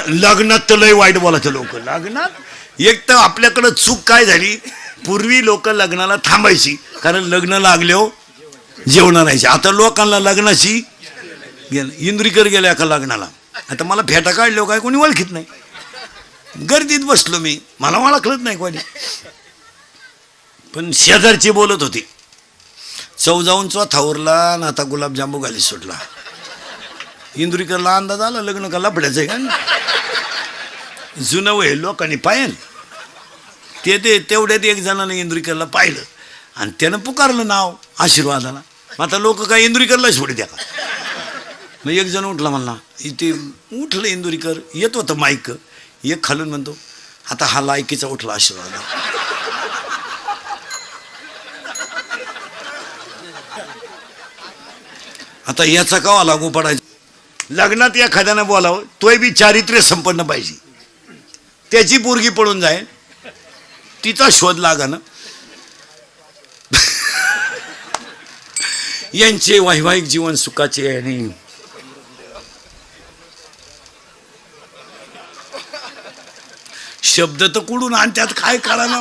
लग्नात तर लय वाईट बोलायचं लोक. लग्नात एक तर आपल्याकडं चूक काय झाली, पूर्वी लोक लग्नाला थांबायची कारण लग्न लागल्यावर जेवण राहायचे. आता लोकांना लग्नाची इंद्रिकर गेल्या का लग्नाला. आता मला फेटा काढल्यावर काय कोणी ओळखीत नाही. गर्दीत बसलो मी, मला ओळखलंच नाही कोणी. पण शेजारची बोलत होती, चौजाऊंचा थावरला आणि आता गुलाबजांबू घाली सुटला. इंदुरीकरला अंदाज आला लग्न का लफड्याचं आहे का. जुनं वय लोकांनी पाहिलं ते तेवढ्यात एक जणाने इंदुरीकरला पाहिलं आणि त्यानं पुकारलं नाव आशीर्वादाला. आता लोक काय इंदुरीकरला सोडी द्या का. मग एक जण उठला म्हणला, इथे उठलं इंदुरीकर, येत होतं माईक. एक खालून म्हणतो, आता हा लायकीचा उठला आशीर्वाद. आता याचा कावा लागू पडायचा. लग्नात एखाद्यानं बोलावं तोय बी चारित्र्य संपन्न पाहिजे. त्याची पोरगी पळून जाईल, तिचा शोध लागा ना. यांचे वैवाहिक जीवन सुखाचे आणि शब्द तर कुठून आणि त्यात काय कळा ना.